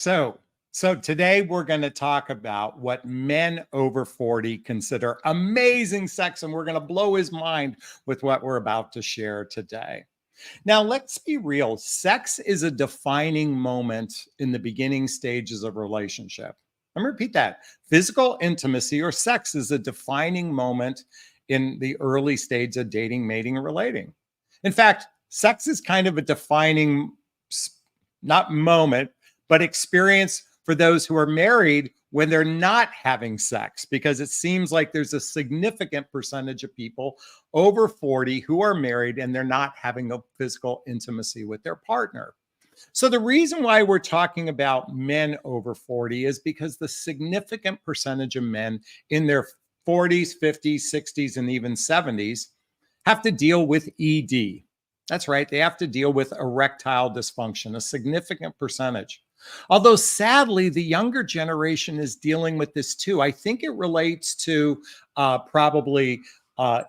So, so today we're going to talk about what men over 40 consider amazing sex, and we're going to blow his mind with what we're about to share today. Now, let's be real. Sex is a defining moment in the beginning stages of a relationship. Let me repeat that. Physical intimacy or sex is a defining moment in the early stage of dating, mating, and relating. In fact, sex is kind of a defining, not moment, but experience for those who are married when they're not having sex, because it seems like there's a significant percentage of people over 40 who are married and they're not having a physical intimacy with their partner. So the reason why we're talking about men over 40 is because the significant percentage of men in their 40s, 50s, 60s, and even 70s have to deal with ED. That's right, they have to deal with erectile dysfunction, a significant percentage. Although sadly, the younger generation is dealing with this too. I think it relates to probably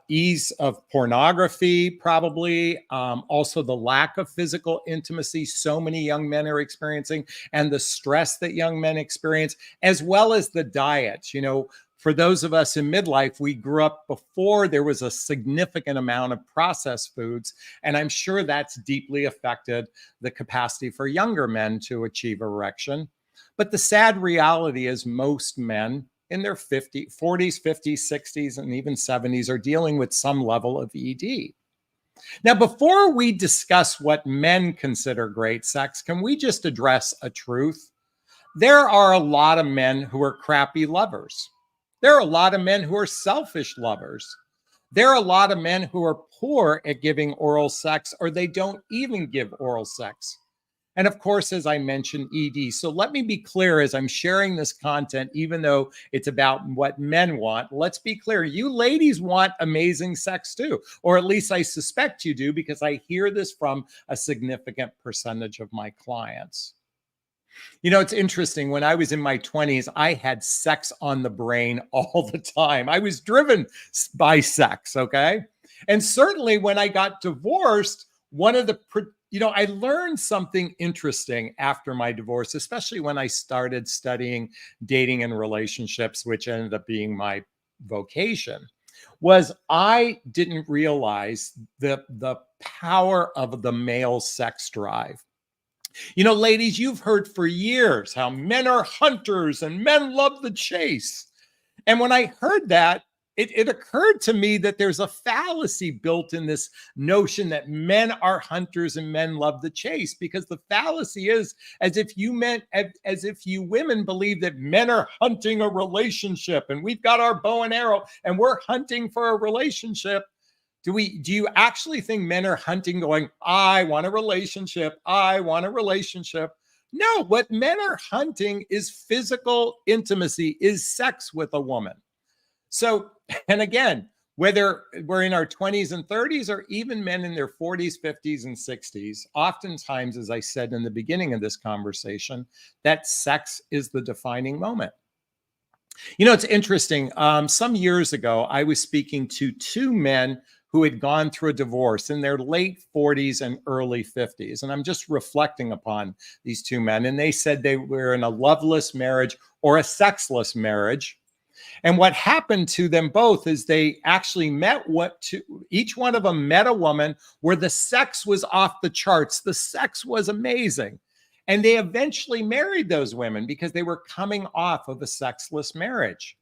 ease of pornography, probably also the lack of physical intimacy so many young men are experiencing, and the stress that young men experience, as well as the diet. You know, for those of us in midlife, we grew up before there was a significant amount of processed foods, and I'm sure that's deeply affected the capacity for younger men to achieve erection. But the sad reality is most men in their 40s, 50s, 60s, and even 70s are dealing with some level of ED. Now, before we discuss what men consider great sex, can we just address a truth? There are a lot of men who are crappy lovers. There are a lot of men who are selfish lovers. There are a lot of men who are poor at giving oral sex, or they don't even give oral sex. And of course, as I mentioned, ED. So let me be clear as I'm sharing this content, even though it's about what men want, let's be clear. You ladies want amazing sex too, or at least I suspect you do, because I hear this from a significant percentage of my clients. You know, it's interesting. When I was in my 20s, I had sex on the brain all the time. I was driven by sex, okay? And certainly when I got divorced, one of the, I learned something interesting after my divorce, especially when I started studying dating and relationships, which ended up being my vocation, was I didn't realize the power of the male sex drive. You know, ladies, you've heard for years how men are hunters and men love the chase. And when I heard that, it occurred to me that there's a fallacy built in this notion that men are hunters and men love the chase, because the fallacy is as if you women believe that men are hunting a relationship and we've got our bow and arrow and we're hunting for a relationship. Do you actually think men are hunting going, I want a relationship, I want a relationship? No, what men are hunting is physical intimacy, is sex with a woman. So, and again, whether we're in our 20s and 30s or even men in their 40s, 50s, and 60s, oftentimes, as I said in the beginning of this conversation, that sex is the defining moment. You know, it's interesting. Some years ago, I was speaking to two men who had gone through a divorce in their late 40s and early 50s. And I'm just reflecting upon these two men. And they said they were in a loveless marriage or a sexless marriage. And what happened to them both is they actually each one of them met a woman where the sex was off the charts. The sex was amazing. And they eventually married those women because they were coming off of a sexless marriage.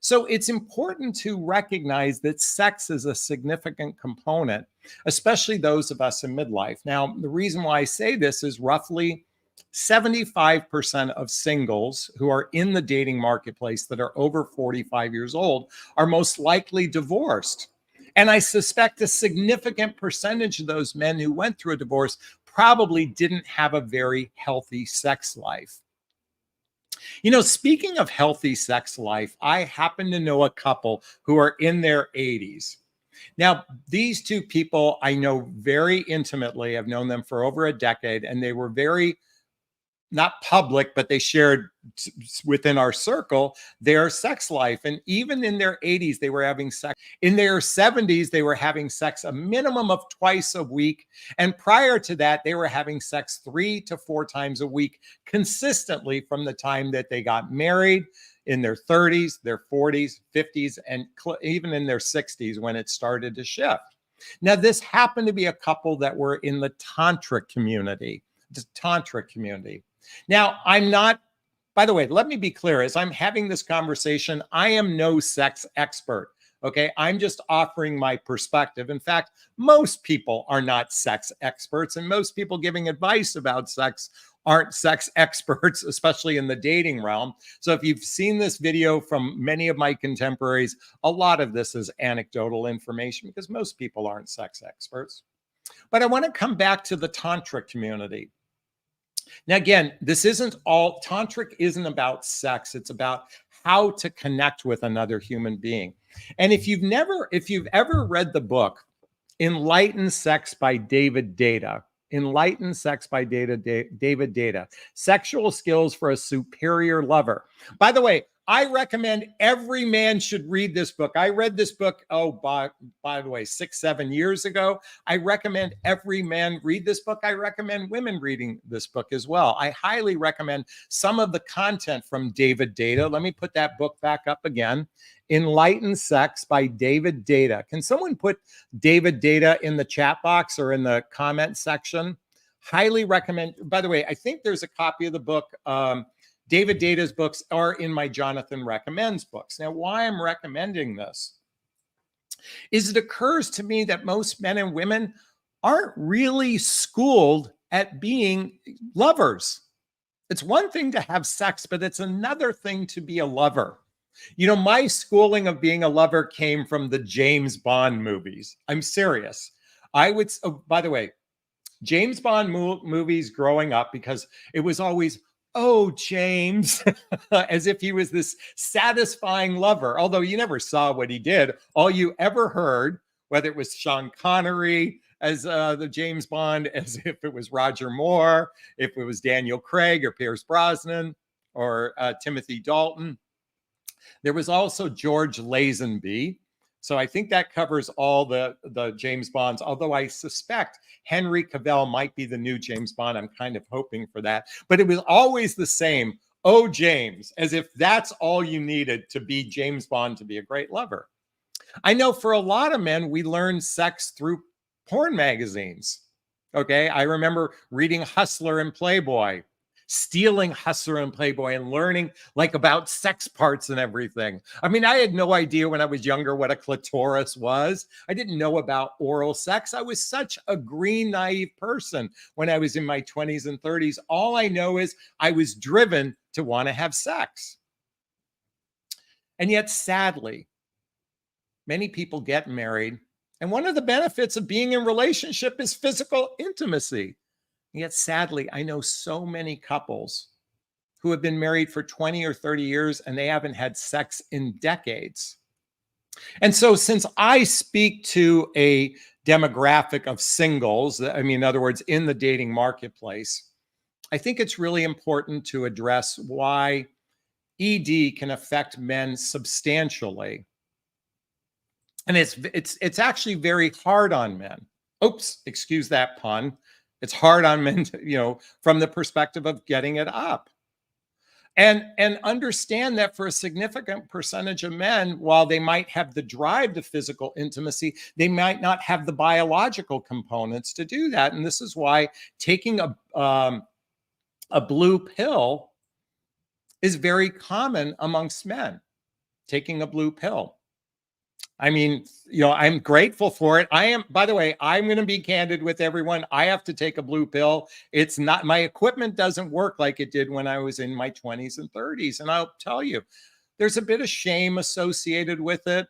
So it's important to recognize that sex is a significant component, especially those of us in midlife. Now, the reason why I say this is roughly 75% of singles who are in the dating marketplace that are over 45 years old are most likely divorced. And I suspect a significant percentage of those men who went through a divorce probably didn't have a very healthy sex life. You know, speaking of healthy sex life, I happen to know a couple who are in their 80s. Now, these two people I know very intimately. I've known them for over a decade, and they were very not public, but they shared within our circle their sex life. And even in their 80s, they were having sex. In their 70s, they were having sex a minimum of twice a week. And prior to that, they were having sex 3 to 4 times a week consistently from the time that they got married in their 30s, their 40s, 50s, and even in their 60s when it started to shift. Now, this happened to be a couple that were in the tantric community, the tantric community. Now, I'm not, by the way, let me be clear, as I'm having this conversation, I am no sex expert. Okay, I'm just offering my perspective. In fact, most people are not sex experts, and most people giving advice about sex aren't sex experts, especially in the dating realm. So if you've seen this video from many of my contemporaries, a lot of this is anecdotal information because most people aren't sex experts. But I want to come back to the tantric community. Now, again, this isn't all, tantric isn't about sex. It's about how to connect with another human being. And if you've ever read the book, Enlightened Sex by David Data, Enlightened Sex by David Data, Sexual Skills for a Superior Lover. By the way, I recommend every man should read this book. I read this book, by the way, 6-7 years ago. I recommend every man read this book. I recommend women reading this book as well. I highly recommend some of the content from David Data. Let me put that book back up again. Enlightened Sex by David Data. Can someone put David Data in the chat box or in the comment section? Highly recommend. By the way, I think there's a copy of the book. David Data's books are in my Jonathan Recommends books. Now, why I'm recommending this is it occurs to me that most men and women aren't really schooled at being lovers. It's one thing to have sex, but it's another thing to be a lover. You know, my schooling of being a lover came from the James Bond movies. I'm serious. By the way, James Bond movies growing up, because it was always, oh, James, as if he was this satisfying lover. Although you never saw what he did. All you ever heard, whether it was Sean Connery as the James Bond, as if it was Roger Moore, if it was Daniel Craig or Pierce Brosnan or Timothy Dalton. There was also George Lazenby. So I think that covers all the James Bonds, although I suspect Henry Cavill might be the new James Bond. I'm kind of hoping for that. But it was always the same, oh, James, as if that's all you needed to be James Bond to be a great lover. I know for a lot of men, we learn sex through porn magazines. Okay, I remember reading Hustler and Playboy, stealing Hustler and Playboy and learning like about sex parts and everything. I mean, I had no idea when I was younger what a clitoris was. I didn't know about oral sex. I was such a green, naive person when I was in my 20s and 30s. All I know is I was driven to want to have sex. And yet, sadly, many people get married. And one of the benefits of being in a relationship is physical intimacy. Yet, sadly, I know so many couples who have been married for 20 or 30 years and they haven't had sex in decades. And so since I speak to a demographic of singles, I mean, in other words, in the dating marketplace, I think it's really important to address why ED can affect men substantially. And it's actually very hard on men. Oops, excuse that pun. It's hard on men, from the perspective of getting it up. And understand that for a significant percentage of men, while they might have the drive to physical intimacy, they might not have the biological components to do that. And this is why taking a blue pill is very common amongst men, taking a blue pill. I mean, I'm grateful for it. By the way, I'm going to be candid with everyone. I have to take a blue pill. It's not, my equipment doesn't work like it did when I was in my 20s and 30s. And I'll tell you, there's a bit of shame associated with it.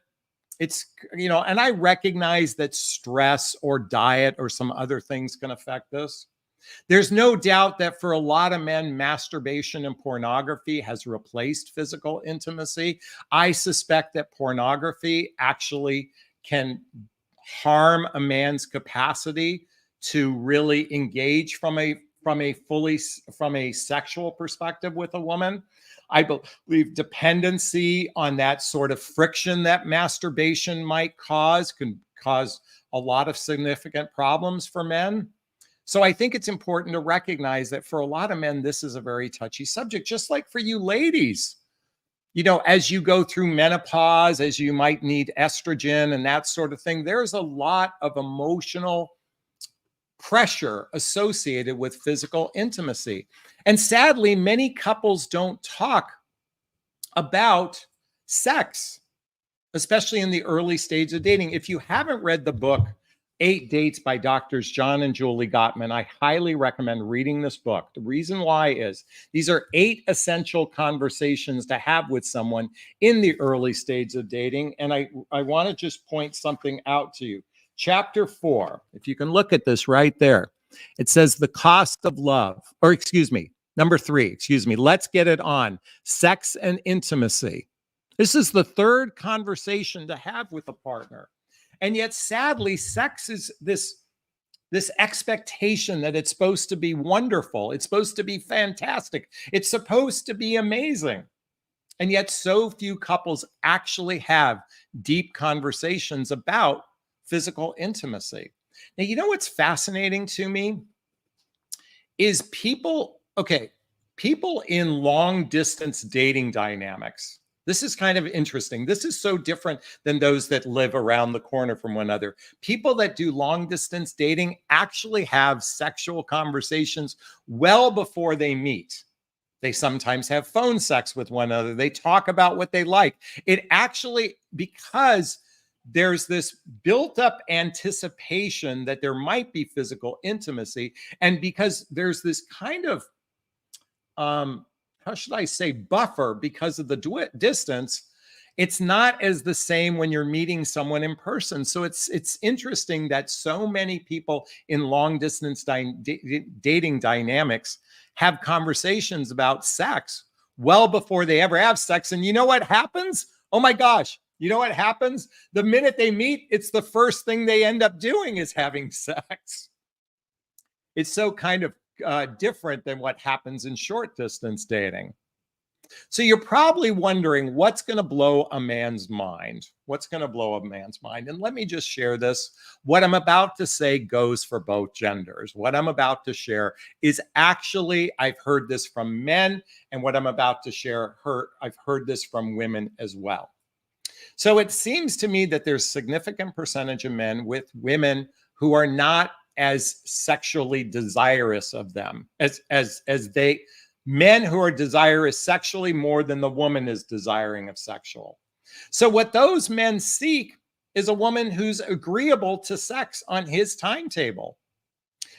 It's, and I recognize that stress or diet or some other things can affect this. There's no doubt that for a lot of men, masturbation and pornography has replaced physical intimacy. I suspect that pornography actually can harm a man's capacity to really engage from from a sexual perspective with a woman. I believe dependency on that sort of friction that masturbation might cause can cause a lot of significant problems for men. So I think it's important to recognize that for a lot of men, this is a very touchy subject, just like for you ladies. You know, as you go through menopause, as you might need estrogen and that sort of thing, there's a lot of emotional pressure associated with physical intimacy. And sadly, many couples don't talk about sex, especially in the early stage of dating. If you haven't read the book, 8 Dates by Doctors John and Julie Gottman, I highly recommend reading this book. The reason why is these are 8 essential conversations to have with someone in the early stage of dating. And I want to just point something out to you. Chapter 4, if you can look at this right there, it says the cost of love, or excuse me, number 3, let's get it on, sex and intimacy. This is the third conversation to have with a partner. And yet, sadly, sex is this expectation that it's supposed to be wonderful. It's supposed to be fantastic. It's supposed to be amazing. And yet so few couples actually have deep conversations about physical intimacy. Now, you know what's fascinating to me is people in long distance dating dynamics. This is kind of interesting. This is so different than those that live around the corner from one another. People that do long distance dating actually have sexual conversations well before they meet. They sometimes have phone sex with one another. They talk about what they like. It actually, because there's this built up anticipation that there might be physical intimacy, and because there's this kind of how should I say, buffer because of the distance, it's not as the same when you're meeting someone in person. So it's interesting that so many people in long distance dating dynamics have conversations about sex well before they ever have sex. And you know what happens? Oh my gosh. You know what happens? The minute they meet, it's the first thing they end up doing is having sex. It's so kind of different than what happens in short distance dating. So you're probably wondering what's going to blow a man's mind. What's going to blow a man's mind? And let me just share this. What I'm about to say goes for both genders. What I'm about to share is actually, I've heard this from men, and what I'm about to share, I've heard this from women as well. So it seems to me that there's a significant percentage of men with women who are not as sexually desirous of them as they men who are desirous sexually more than the woman is desiring of sexual. So what those men seek is a woman who's agreeable to sex on his timetable.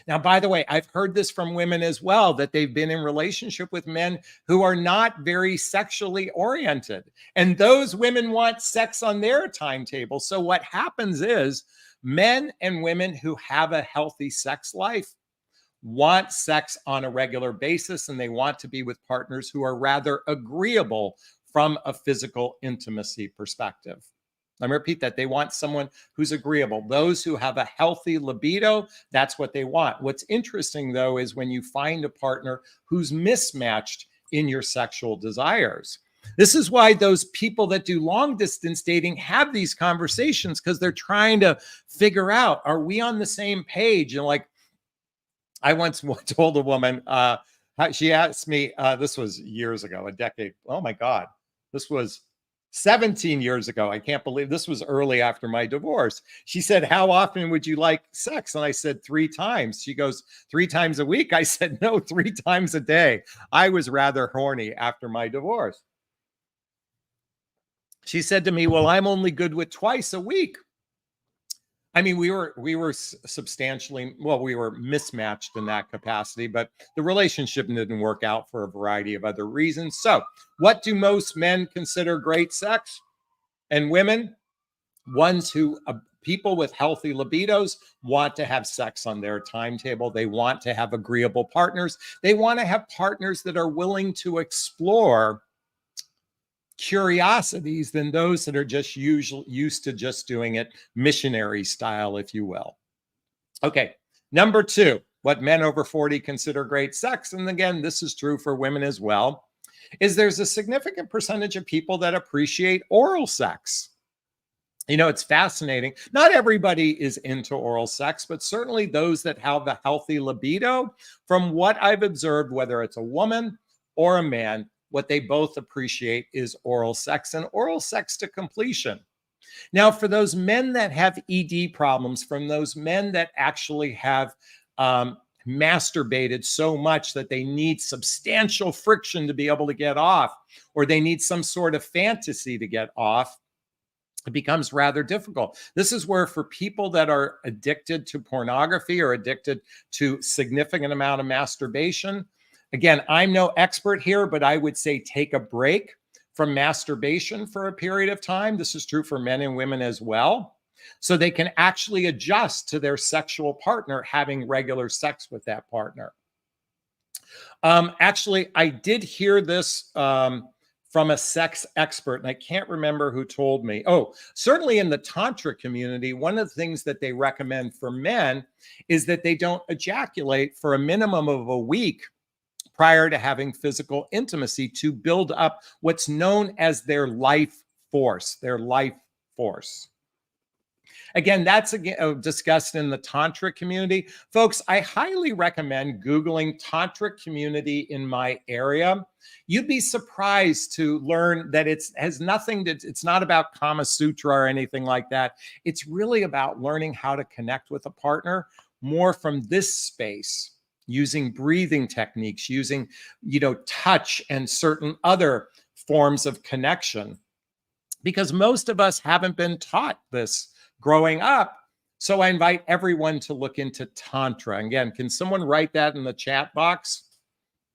Now, by the way, I've heard this from women as well, that they've been in relationship with men who are not very sexually oriented. And those women want sex on their timetable. So what happens is men and women who have a healthy sex life want sex on a regular basis, and they want to be with partners who are rather agreeable from a physical intimacy perspective. Let me repeat that. They want someone who's agreeable. Those who have a healthy libido, that's what they want. What's interesting, though, is when you find a partner who's mismatched in your sexual desires. This is why those people that do long distance dating have these conversations, because they're trying to figure out, are we on the same page? And like, I once told a woman, she asked me, this was years ago, a decade. Oh my God, this was 17 years ago. I can't believe this was early after my divorce. She said, how often would you like sex? And I said, 3 times. She goes, 3 times a week? I said, no, 3 times a day. I was rather horny after my divorce. She said to me, well, I'm only good with twice a week. I mean, we were substantially, well, we were mismatched in that capacity, but the relationship didn't work out for a variety of other reasons. So what do most men consider great sex? And women? Ones who, people with healthy libidos want to have sex on their timetable. They want to have agreeable partners. They want to have partners that are willing to explore curiosities than those that are just used to just doing it missionary style, if you will. Okay, number 2, what men over 40 consider great sex, and again, this is true for women as well, is there's a significant percentage of people that appreciate oral sex. You know, it's fascinating. Not everybody is into oral sex, but certainly those that have a healthy libido, from what I've observed, whether it's a woman or a man, what they both appreciate is oral sex and oral sex to completion. Now, for those men that have ED problems, from those men that actually have masturbated so much that they need substantial friction to be able to get off, or they need some sort of fantasy to get off, it becomes rather difficult. This is where, for people that are addicted to pornography or addicted to significant amount of masturbation, again, I'm no expert here, but I would say take a break from masturbation for a period of time. This is true for men and women as well. So they can actually adjust to their sexual partner having regular sex with that partner. Actually, I did hear this from a sex expert, and I can't remember who told me. Oh, certainly in the Tantra community, one of the things that they recommend for men is that they don't ejaculate for a minimum of a week prior to having physical intimacy, to build up what's known as their life force, Again, that's discussed in the Tantra community. Folks, I highly recommend Googling Tantra community in my area. You'd be surprised to learn that it's not about Kama Sutra or anything like that. It's really about learning how to connect with a partner more from this space, using breathing techniques, using, touch and certain other forms of connection. Because most of us haven't been taught this growing up. So I invite everyone to look into Tantra. Again, can someone write that in the chat box?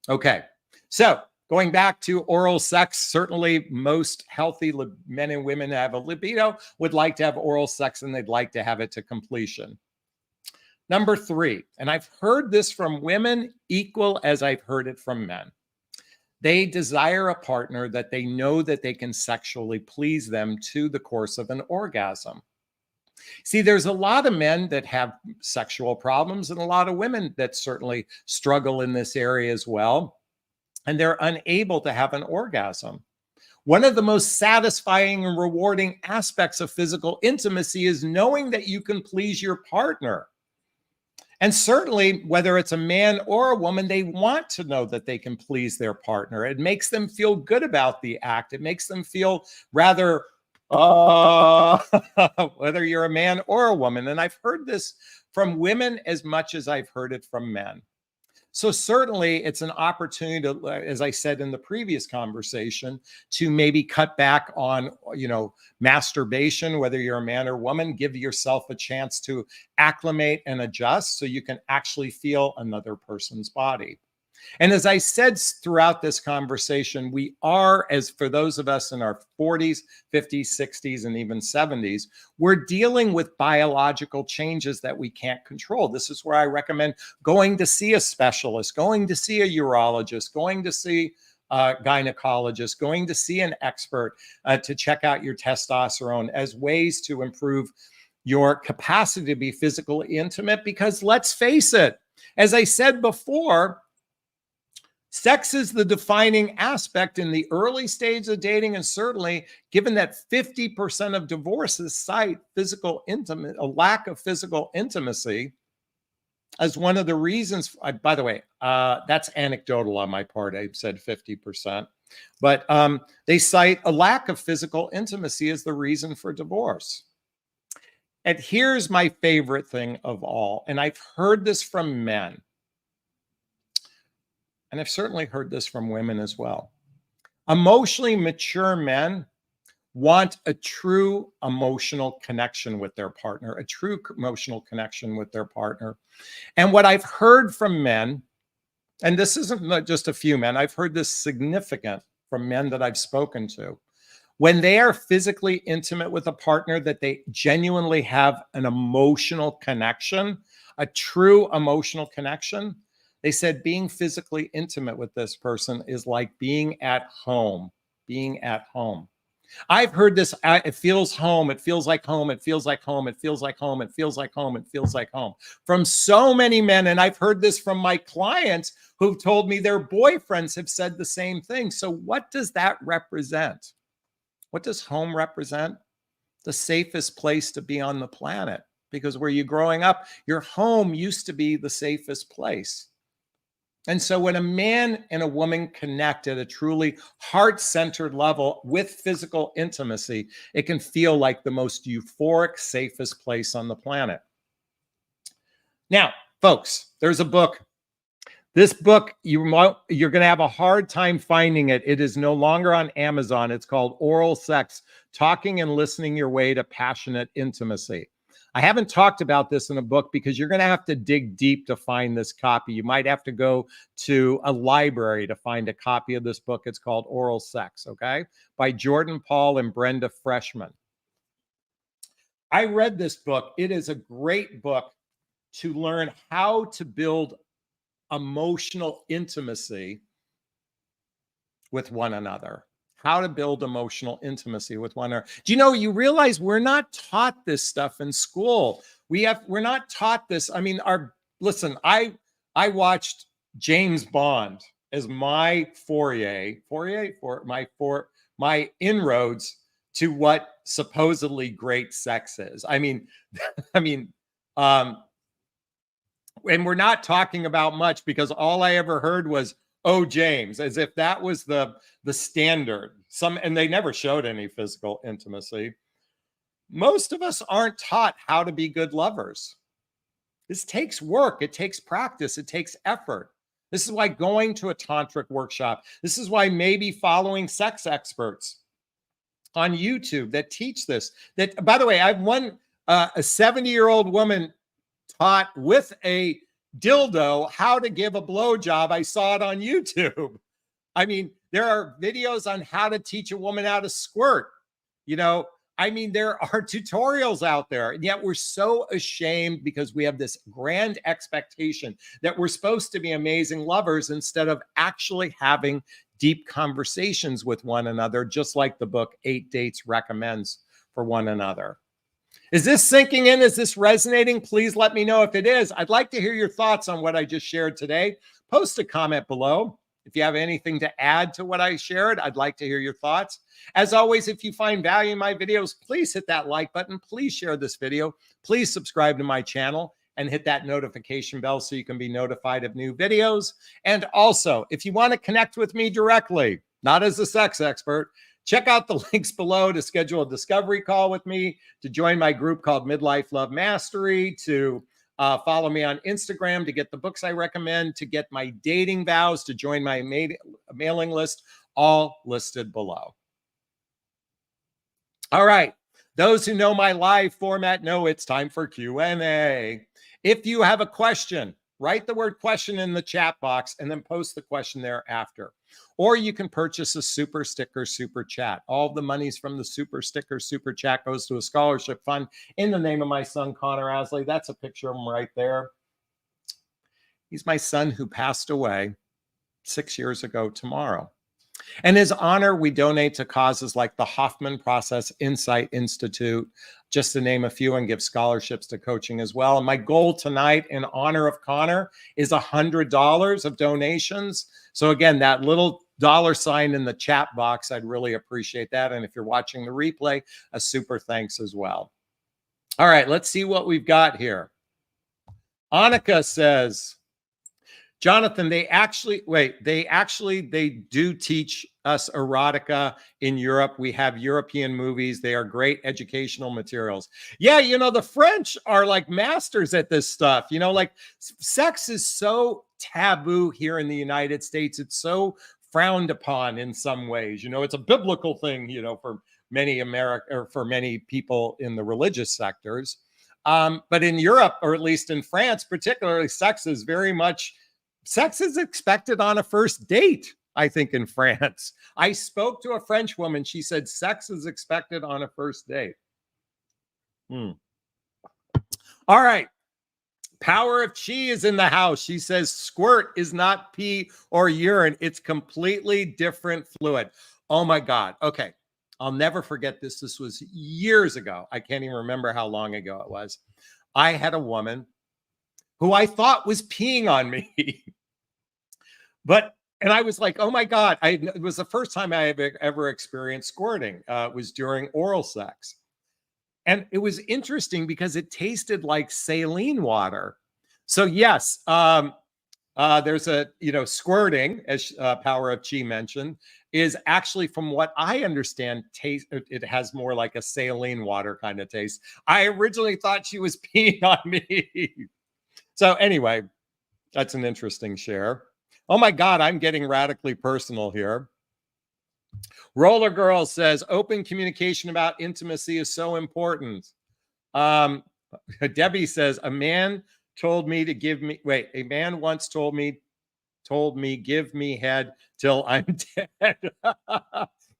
Okay. So going back to oral sex, certainly most healthy men and women that have a libido would like to have oral sex, and they'd like to have it to completion. Number 3, and I've heard this from women equal as I've heard it from men. They desire a partner that they know that they can sexually please them to the course of an orgasm. See, there's a lot of men that have sexual problems and a lot of women that certainly struggle in this area as well, and they're unable to have an orgasm. One of the most satisfying and rewarding aspects of physical intimacy is knowing that you can please your partner. And certainly, whether it's a man or a woman, they want to know that they can please their partner. It makes them feel good about the act. It makes them feel rather, whether you're a man or a woman. And I've heard this from women as much as I've heard it from men. So certainly it's an opportunity to, as I said in the previous conversation, to maybe cut back on, masturbation, whether you're a man or woman. Give yourself a chance to acclimate and adjust so you can actually feel another person's body. And as I said throughout this conversation, we are, as for those of us in our 40s, 50s, 60s, and even 70s, we're dealing with biological changes that we can't control. This is where I recommend going to see a specialist, going to see a urologist, going to see a gynecologist, going to see an expert to check out your testosterone as ways to improve your capacity to be physically intimate. Because let's face it, as I said before, sex is the defining aspect in the early stage of dating, and certainly given that 50% of divorces cite a lack of physical intimacy as one of the reasons. By the way, that's anecdotal on my part. I said 50%, but they cite a lack of physical intimacy as the reason for divorce. And here's my favorite thing of all, and I've heard this from men. And I've certainly heard this from women as well. Emotionally mature men want a true emotional connection with their partner, And what I've heard from men, and this isn't just a few men, I've heard this significant from men that I've spoken to. When they are physically intimate with a partner, that they genuinely have an emotional connection, a true emotional connection, they said being physically intimate with this person is like being at home. I've heard this, it feels home, it feels like home, it feels like home, it feels like home, it feels like home, it feels like home from so many men. And I've heard this from my clients who've told me their boyfriends have said the same thing. So what does that represent? What does home represent? The safest place to be on the planet. Because where you're growing up, your home used to be the safest place. And so when a man and a woman connect at a truly heart-centered level with physical intimacy, it can feel like the most euphoric, safest place on the planet. Now, folks, there's a book. This book, you're going to have a hard time finding it. It is no longer on Amazon. It's called Oral Sex, Talking and Listening Your Way to Passionate Intimacy. I haven't talked about this in a book because you're going to have to dig deep to find this copy. You might have to go to a library to find a copy of this book. It's called Oral Sex, okay? By Jordan Paul and Brenda Freshman. I read this book. It is a great book to learn how to build emotional intimacy with one another. How to build emotional intimacy with one another. Do you know, you realize we're not taught this stuff in school. We're not taught this. I mean, listen, I watched James Bond as my my inroads to what supposedly great sex is. and we're not talking about much because all I ever heard was, "Oh, James," as if that was the standard. And they never showed any physical intimacy. Most of us aren't taught how to be good lovers. This takes work. It takes practice. It takes effort. This is why going to a tantric workshop. This is why maybe following sex experts on YouTube that teach this. That, by the way, I've one a 70-year-old woman taught with a dildo how to give a blowjob. I saw it on YouTube. I mean, there are videos on how to teach a woman how to squirt. You know, I mean, there are tutorials out there, and yet we're so ashamed because we have this grand expectation that we're supposed to be amazing lovers instead of actually having deep conversations with one another, just like the book 8 Dates recommends for one another. Is this sinking in? Is this resonating? Please let me know if it is. I'd like to hear your thoughts on what I just shared today. Post a comment below. If you have anything to add to what I shared, I'd like to hear your thoughts. As always, if you find value in my videos, please hit that like button. Please share this video. Please subscribe to my channel and hit that notification bell so you can be notified of new videos. And also, if you want to connect with me directly, not as a sex expert, check out the links below to schedule a discovery call with me, to join my group called Midlife Love Mastery, to follow me on Instagram to get the books I recommend, to get my dating vows, to join my mailing list, all listed below. All right. Those who know my live format know it's time for Q&A. If you have a question, write the word question in the chat box and then post the question thereafter. Or you can purchase a super sticker, super chat. All the monies from the super sticker, super chat goes to a scholarship fund in the name of my son, Connor Asley. That's a picture of him right there. He's my son who passed away 6 years ago tomorrow. In his honor, we donate to causes like the Hoffman Process Insight Institute, just to name a few, and give scholarships to coaching as well. And my goal tonight in honor of Connor is $100 of donations. So again, that little $sign in the chat box, I'd really appreciate that. And if you're watching the replay, a super thanks as well. All right, let's see what we've got here. Annika says, Jonathan, they do teach us erotica in Europe. We have European movies. They are great educational materials. Yeah, you know, the French are like masters at this stuff. You know, like sex is so taboo here in the United States. It's so frowned upon in some ways. You know, it's a biblical thing, you know, for many for many people in the religious sectors. But in Europe, or at least in France, particularly, sex is expected on a first date, I think, in France. I spoke to a French woman. She said sex is expected on a first date. All right. Power of Chi is in the house. She says squirt is not pee or urine. It's completely different fluid. Oh my God. Okay. I'll never forget this. This was years ago. I can't even remember how long ago it was. I had a woman who I thought was peeing on me. And I was like, oh my God, it was the first time I ever experienced squirting. It was during oral sex. And it was interesting because it tasted like saline water. So yes, there's a, squirting, as Power of Chi mentioned, is actually, from what I understand, taste. It has more like a saline water kind of taste. I originally thought she was peeing on me. So anyway, that's an interesting share. Oh my God, I'm getting radically personal here. Roller Girl says open communication about intimacy is so important. Debbie says a man told me to give me, wait, a man once told me, give me head till I'm dead.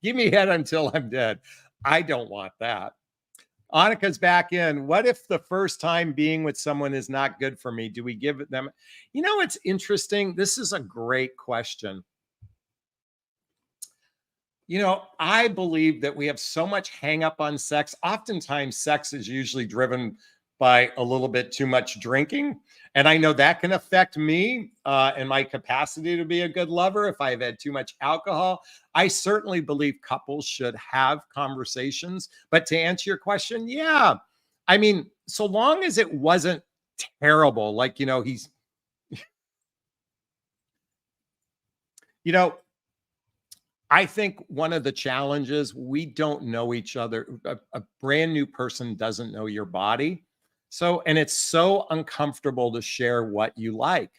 Give me head until I'm dead. I don't want that. Annika's back in. What if the first time being with someone is not good for me? Do we give them? It's interesting. This is a great question. I believe that we have so much hang up on sex. Oftentimes, sex is usually driven by a little bit too much drinking. And I know that can affect me and my capacity to be a good lover if I've had too much alcohol. I certainly believe couples should have conversations. But to answer your question, yeah. I mean, so long as it wasn't terrible, like, he's, I think one of the challenges, we don't know each other. A brand new person doesn't know your body. So, and it's so uncomfortable to share what you like.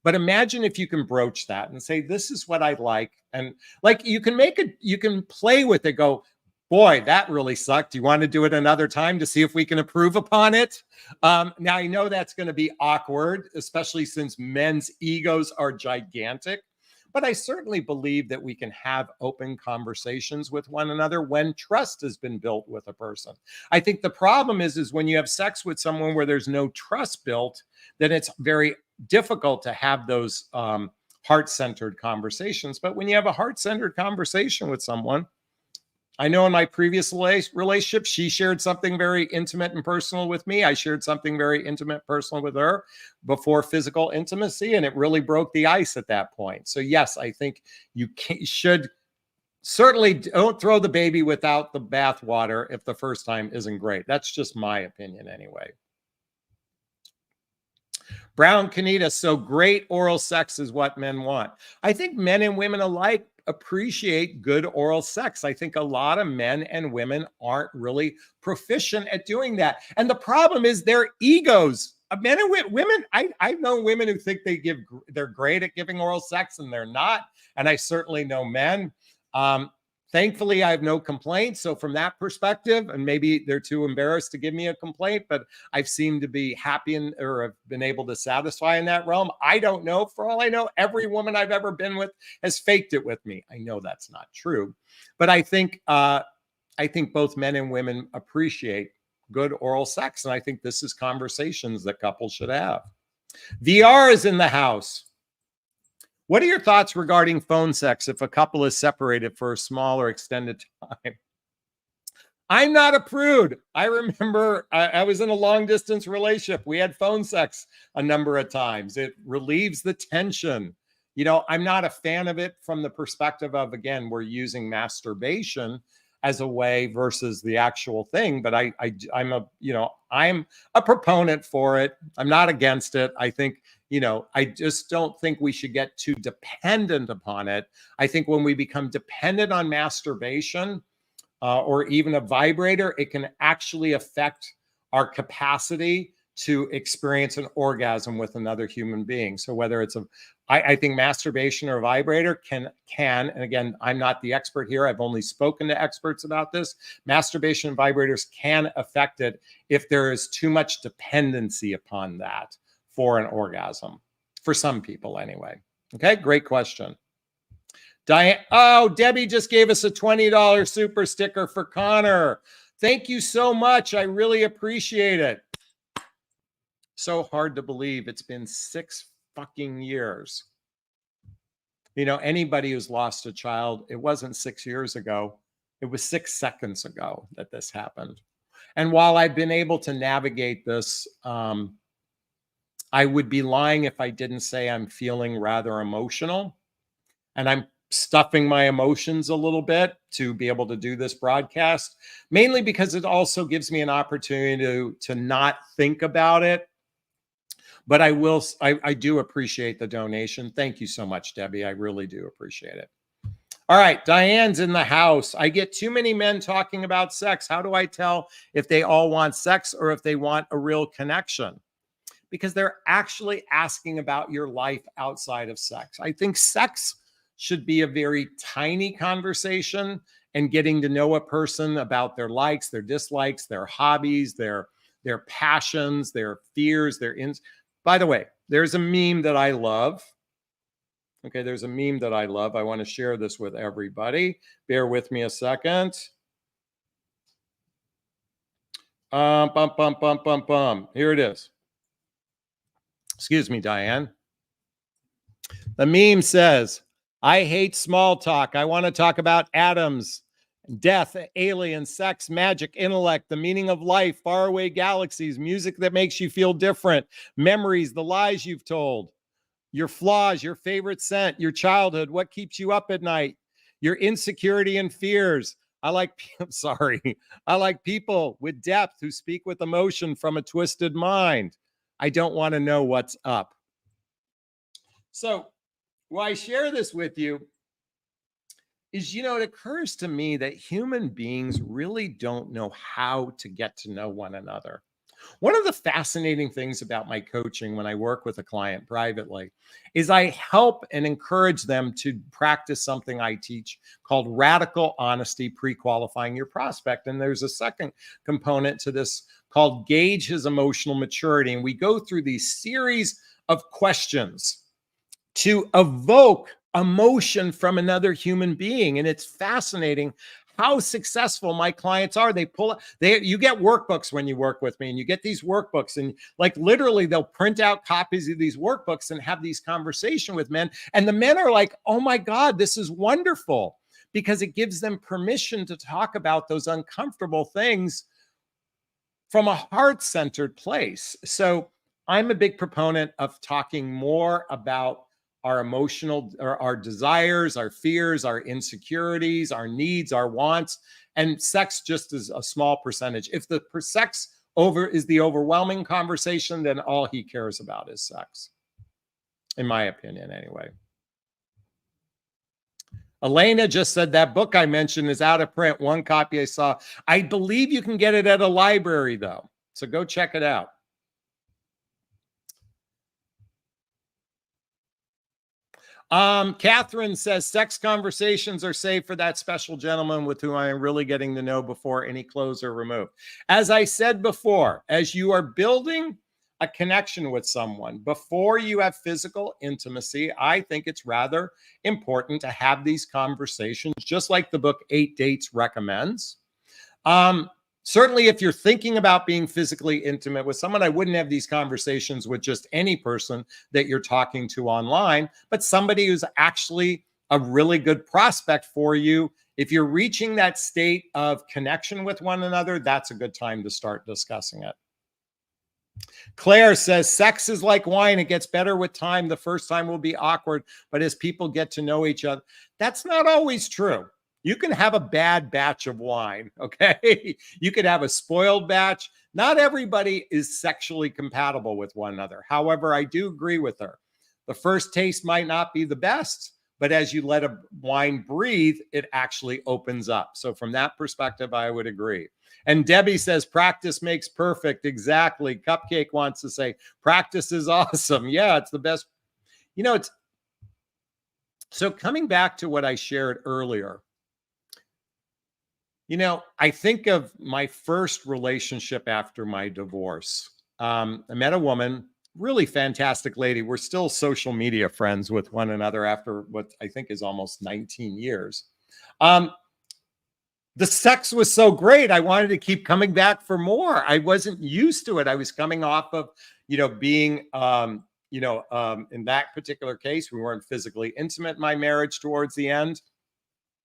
But imagine if you can broach that and say, this is what I like. And like, you can play with it, go, boy, that really sucked. Do you want to do it another time to see if we can improve upon it? Now, I know that's going to be awkward, especially since men's egos are gigantic. But I certainly believe that we can have open conversations with one another when trust has been built with a person. I think the problem is when you have sex with someone where there's no trust built, then it's very difficult to have those heart-centered conversations. But when you have a heart-centered conversation with someone, I know in my previous relationship, she shared something very intimate and personal with me. I shared something very intimate, personal with her before physical intimacy, and it really broke the ice at that point. So yes, I think you should certainly don't throw the baby without the bathwater if the first time isn't great. That's just my opinion anyway. Brown Canita, so great oral sex is what men want. I think men and women alike appreciate good oral sex. I think a lot of men and women aren't really proficient at doing that. And the problem is their egos. Men and women, I've known women who think they're great at giving oral sex and they're not. And I certainly know men. Thankfully, I have no complaints. So from that perspective, and maybe they're too embarrassed to give me a complaint, but I've seemed to be happy or have been able to satisfy in that realm. I don't know. For all I know, every woman I've ever been with has faked it with me. I know that's not true, but I think both men and women appreciate good oral sex. And I think this is conversations that couples should have. VR is in the house. What are your thoughts regarding phone sex if a couple is separated for a small or extended time? I'm not a prude. I remember I was in a long distance relationship. We had phone sex a number of times. It relieves the tension. I'm not a fan of it from the perspective of, again, we're using masturbation as a way versus the actual thing. But I'm a proponent for it. I'm not against it. I think, I just don't think we should get too dependent upon it. I think when we become dependent on masturbation or even a vibrator, it can actually affect our capacity to experience an orgasm with another human being. So whether it's I think masturbation or a vibrator can, and again, I'm not the expert here. I've only spoken to experts about this. Masturbation and vibrators can affect it if there is too much dependency upon that for an orgasm, for some people anyway. Okay, great question. Diane, Debbie just gave us a $20 super sticker for Connor. Thank you so much. I really appreciate it. So hard to believe it's been 6 fucking years. Anybody who's lost a child, it wasn't 6 years ago. It was 6 seconds ago that this happened. And while I've been able to navigate this, I would be lying if I didn't say I'm feeling rather emotional. And I'm stuffing my emotions a little bit to be able to do this broadcast, mainly because it also gives me an opportunity to not think about it. But I do appreciate the donation. Thank you so much, Debbie. I really do appreciate it. All right, Diane's in the house. I get too many men talking about sex. How do I tell if they all want sex or if they want a real connection? Because they're actually asking about your life outside of sex. I think sex should be a very tiny conversation, and getting to know a person about their likes, their dislikes, their hobbies, their passions, their fears, By the way, there's a meme that I love. Okay, there's a meme that I love. I want to share this with everybody. Bear with me a second. Here it is. Excuse me, Diane. The meme says, I hate small talk. I want to talk about atoms, death, aliens, sex, magic, intellect, the meaning of life, faraway galaxies, music that makes you feel different, memories, the lies you've told, your flaws, your favorite scent, your childhood, what keeps you up at night, your insecurity and fears. I like people with depth who speak with emotion from a twisted mind. I don't want to know what's up. So why I share this with you is, it occurs to me that human beings really don't know how to get to know one another. One of the fascinating things about my coaching when I work with a client privately is I help and encourage them to practice something I teach called radical honesty, pre-qualifying your prospect. And there's a second component to this called gauge his emotional maturity. And we go through these series of questions to evoke emotion from another human being. And it's fascinating how successful my clients are. You get workbooks when you work with me, and you get these workbooks, and like literally they'll print out copies of these workbooks and have these conversations with men. And the men are like, oh my God, this is wonderful, because it gives them permission to talk about those uncomfortable things from a heart-centered place. So I'm a big proponent of talking more about our emotional, or our desires, our fears, our insecurities, our needs, our wants, and sex just is a small percentage. If the sex is the overwhelming conversation, then all he cares about is sex, in my opinion, anyway. Elena just said that book I mentioned is out of print. One copy I saw. I believe you can get it at a library, though, so go check it out. Catherine says sex conversations are safe for that special gentleman with whom I am really getting to know before any clothes are removed. As I said before, as you are building a connection with someone before you have physical intimacy, I think it's rather important to have these conversations, just like the book 8 Dates recommends. Certainly, if you're thinking about being physically intimate with someone, I wouldn't have these conversations with just any person that you're talking to online, but somebody who's actually a really good prospect for you. If you're reaching that state of connection with one another, that's a good time to start discussing it. Claire says, sex is like wine. It gets better with time. The first time will be awkward, but as people get to know each other, that's not always true. You can have a bad batch of wine, okay? You could have a spoiled batch. Not everybody is sexually compatible with one another. However, I do agree with her. The first taste might not be the best, but as you let a wine breathe, it actually opens up. So from that perspective, I would agree. And Debbie says, practice makes perfect. Exactly. Cupcake wants to say, practice is awesome. Yeah, it's the best. So coming back to what I shared earlier, I think of my first relationship after my divorce. I met a woman, really fantastic lady. We're still social media friends with one another after what I think is almost 19 years. The sex was so great. I wanted to keep coming back for more. I wasn't used to it. I was coming off of, being, in that particular case, we weren't physically intimate in my marriage towards the end.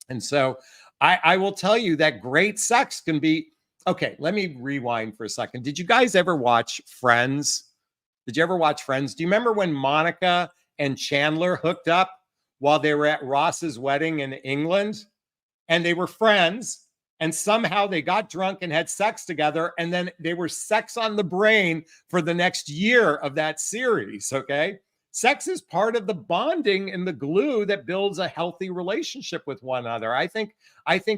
And so I will tell you that great sex can be okay. Let me rewind for a second. Did you guys ever watch Friends? Did you ever watch Friends? Do you remember when Monica and Chandler hooked up while they were at Ross's wedding in England? And they were friends, and somehow they got drunk and had sex together, and then they were sex on the brain for the next year of that series. Okay, sex is part of the bonding and the glue that builds a healthy relationship with one another. I think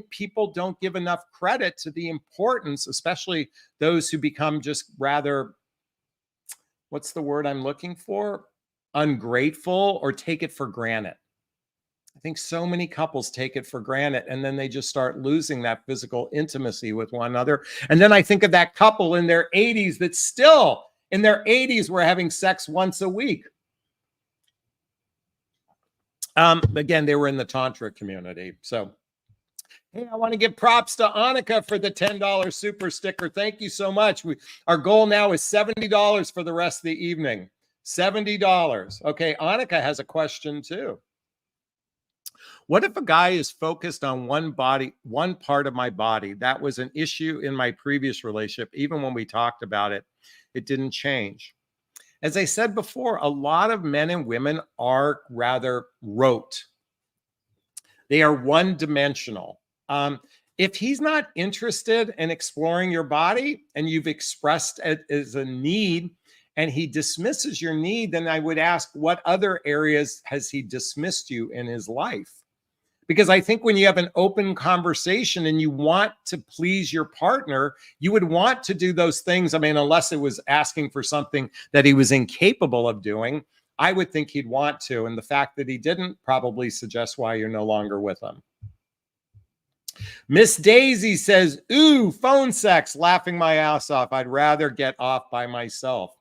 people don't give enough credit to the importance, especially those who become just rather, what's the word I'm looking for, ungrateful, or take it for granted. I think so many couples take it for granted, and then they just start losing that physical intimacy with one another. And then I think of that couple in their 80s that still in their 80s were having sex once a week. Again, they were in the Tantra community. So, hey, I want to give props to Annika for the $10 super sticker. Thank you so much. Our goal now is $70 for the rest of the evening. $70. Okay, Annika has a question too. What if a guy is focused on one part of my body? That was an issue in my previous relationship. Even when we talked about it, it didn't change. As I said before, a lot of men and women are rather rote. They are one-dimensional. If he's not interested in exploring your body and you've expressed it as a need and he dismisses your need, then I would ask, what other areas has he dismissed you in his life? Because I think when you have an open conversation and you want to please your partner, you would want to do those things. I mean, unless it was asking for something that he was incapable of doing, I would think he'd want to. And the fact that he didn't probably suggests why you're no longer with him. Miss Daisy says, ooh, phone sex, laughing my ass off. I'd rather get off by myself.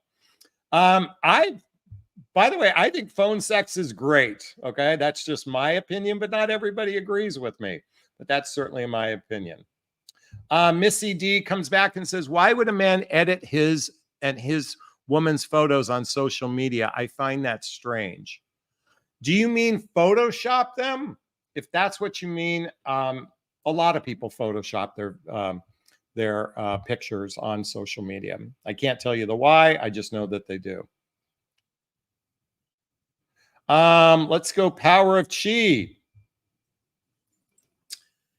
By the way, I think phone sex is great. Okay, that's just my opinion, but not everybody agrees with me. But that's certainly my opinion. Missy D comes back and says, why would a man edit his and his woman's photos on social media? I find that strange. Do you mean Photoshop them? If that's what you mean, a lot of people Photoshop their pictures on social media. I can't tell you the why. I just know that they do. Let's go Power of Chi.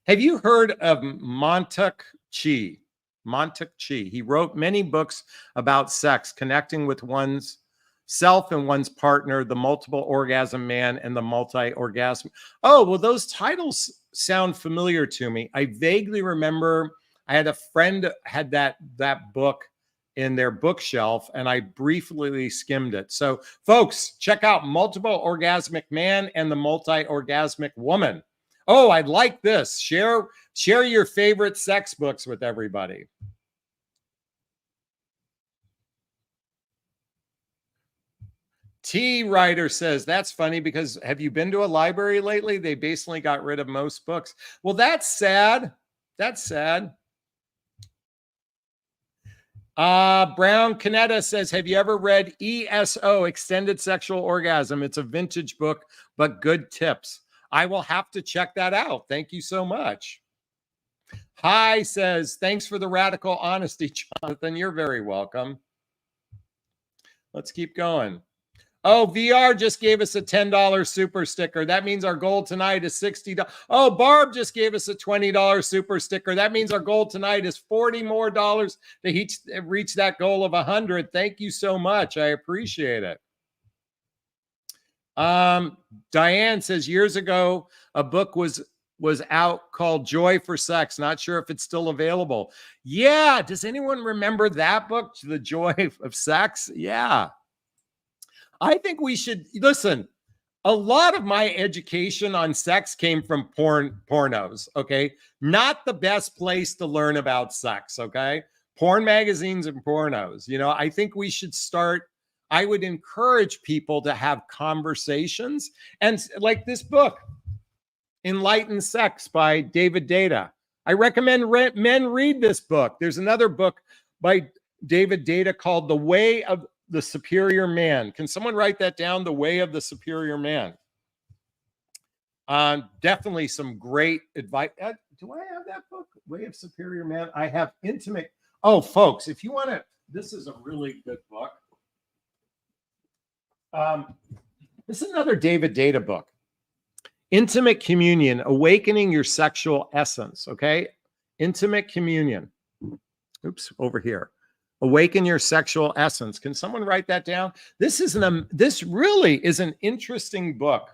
Have you heard of Montauk Chi? Montauk Chi. He wrote many books about sex, connecting with one's self and one's partner, the multiple orgasm man and the multi-orgasm. Oh, well, those titles sound familiar to me. I vaguely remember I had a friend had that book in their bookshelf, and I briefly skimmed it. So, folks, check out Multiple Orgasmic Man and the Multi-Orgasmic Woman. Oh, I'd like this. Share your favorite sex books with everybody. T Writer says, that's funny because have you been to a library lately? They basically got rid of most books. Well, that's sad. That's sad. Brown Canetta says, have you ever read ESO, Extended Sexual Orgasm? It's a vintage book, but good tips. I will have to check that out. Thank you so much. Hi says, thanks for the radical honesty, Jonathan. You're very welcome. Let's keep going. Oh, VR just gave us a $10 super sticker. That means our goal tonight is $60. Oh, Barb just gave us a $20 super sticker. That means our goal tonight is $40 more to reach that goal of 100. Thank you so much. I appreciate it. Diane says, years ago, a book was out called Joy for Sex. Not sure if it's still available. Yeah. Does anyone remember that book, The Joy of Sex? Yeah. I think we should listen. A lot of my education on sex came from pornos. Okay. Not the best place to learn about sex. Okay. Porn magazines and pornos. You know, I think we should start. I would encourage people to have conversations, and like this book, Enlightened Sex by David Data. I recommend men read this book. There's another book by David Data called The Way of the Superior Man. Can someone write that down? The Way of the Superior Man. Definitely some great advice. Do I have that book, Way of Superior Man? I have Intimate. Oh, folks, if you want to, this is a really good book. This is another David Data book. Intimate Communion, Awakening Your Sexual Essence. Okay. Intimate Communion. Oops, over here. Awaken Your Sexual Essence. Can someone write that down? This really is an interesting book.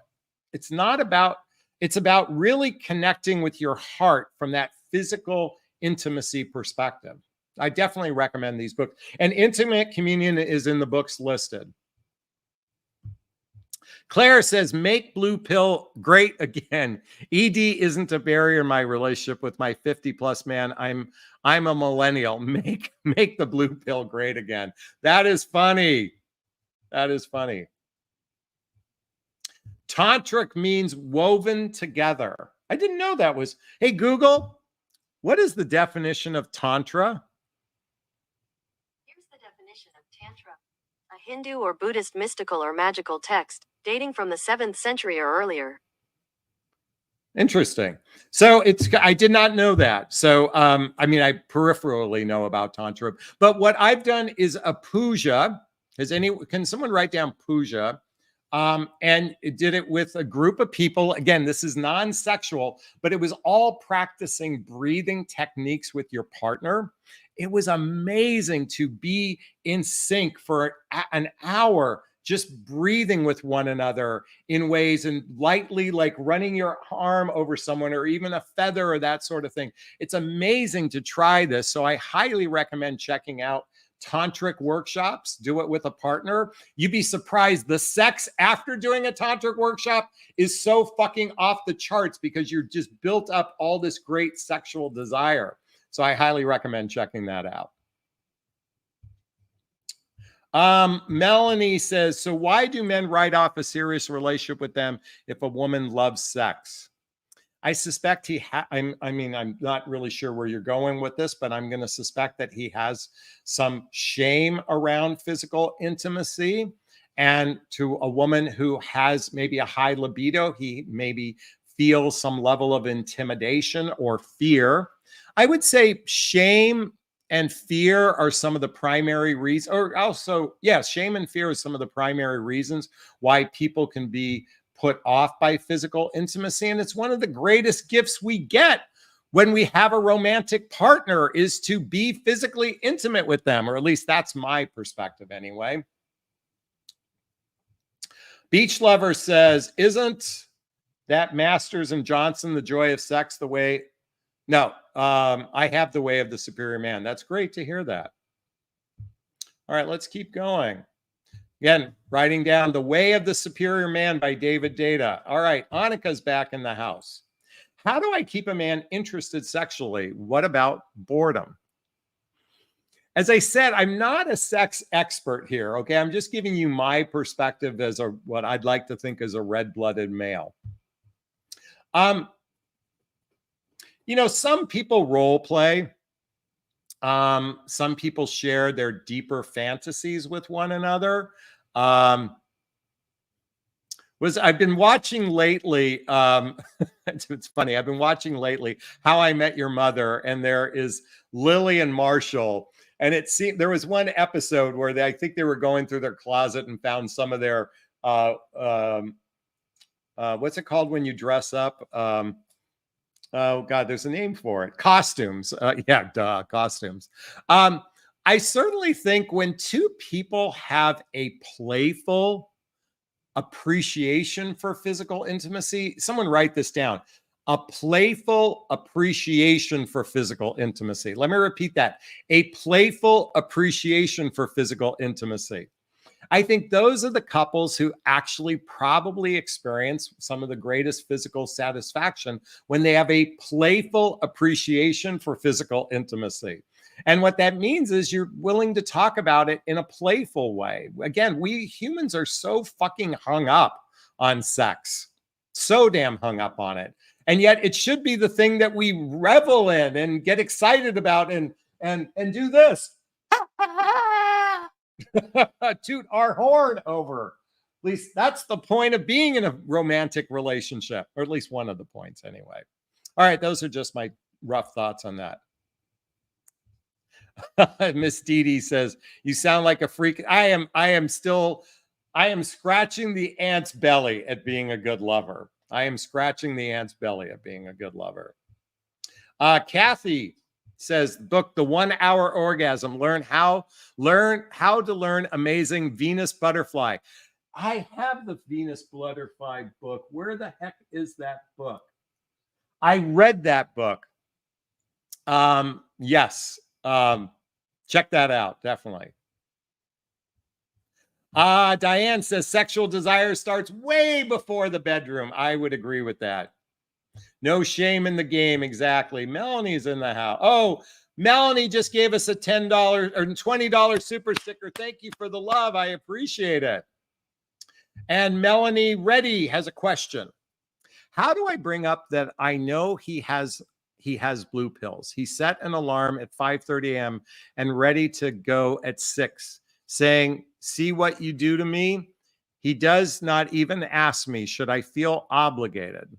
It's about really connecting with your heart from that physical intimacy perspective. I definitely recommend these books. And Intimate Communion is in the books listed. Claire says, make blue pill great again. ED isn't a barrier in my relationship with my 50+ man. I'm a millennial. Make the blue pill great again. That is funny. That is funny. Tantric means woven together. I didn't know that was. Hey, Google, what is the definition of Tantra? Here's the definition of Tantra. A Hindu or Buddhist mystical or magical text, dating from the 7th century or earlier. Interesting. So I did not know that. So, I mean, I peripherally know about Tantra, but what I've done is a puja. Can someone write down puja? And it did it with a group of people. Again, this is non-sexual, but it was all practicing breathing techniques with your partner. It was amazing to be in sync for an hour, just breathing with one another in ways and lightly like running your arm over someone or even a feather or that sort of thing. It's amazing to try this. So I highly recommend checking out tantric workshops. Do it with a partner. You'd be surprised. The sex after doing a tantric workshop is so fucking off the charts because you're just built up all this great sexual desire. So I highly recommend checking that out. Melanie says, so why do men write off a serious relationship with them if a woman loves sex? I suspect I'm not really sure where you're going with this, but I'm going to suspect that he has some shame around physical intimacy. And to a woman who has maybe a high libido, he maybe feels some level of intimidation or fear. I would say shame and fear are some of the primary reasons, or also, shame and fear is some of the primary reasons why people can be put off by physical intimacy. And it's one of the greatest gifts we get when we have a romantic partner is to be physically intimate with them, or at least that's my perspective anyway. Beach Lover says, isn't that Masters and Johnson, The Joy of Sex, the way? No, I have The Way of the Superior Man. That's great to hear that. All right, let's keep going. Again, writing down The Way of the Superior Man by David Data. All right, Annika's back in the house. How do I keep a man interested sexually? What about boredom? As I said, I'm not a sex expert here, okay? I'm just giving you my perspective as what I'd like to think as a red-blooded male. Some people role play. Some people share their deeper fantasies with one another. I've been watching lately. It's funny. I've been watching lately How I Met Your Mother, and there is Lily and Marshall. And it seemed there was one episode where I think they were going through their closet and found some of their what's it called when you dress up? Oh God, there's a name for it. Costumes. Costumes. I certainly think when two people have a playful appreciation for physical intimacy, someone write this down. A playful appreciation for physical intimacy. Let me repeat that. A playful appreciation for physical intimacy. I think those are the couples who actually probably experience some of the greatest physical satisfaction when they have a playful appreciation for physical intimacy. And what that means is you're willing to talk about it in a playful way. Again, we humans are so fucking hung up on sex, so damn hung up on it. And yet it should be the thing that we revel in and get excited about and do this. Toot our horn over. least that's the point of being in a romantic relationship, or at least one of the points anyway. All right, those are just my rough thoughts on that. Miss Dee Dee says, you sound like a freak. I am scratching the ant's belly at being a good lover. I am scratching the ant's belly at being a good lover. Kathy says, book The 1 Hour Orgasm. Learn how to learn amazing Venus butterfly. I have the Venus butterfly book. Where the heck is that book? I read that book. Yes. Check that out. Definitely. Diane says sexual desire starts way before the bedroom. I would agree with that. No shame in the game. Exactly. Melanie's in the house. Oh, Melanie just gave us a $10 or $20 super sticker. Thank you for the love. I appreciate it. And Melanie Reddy has a question. How do I bring up that I know he has blue pills? He set an alarm at 5:30 a.m. and ready to go at 6, saying, see what you do to me? He does not even ask me. Should I feel obligated?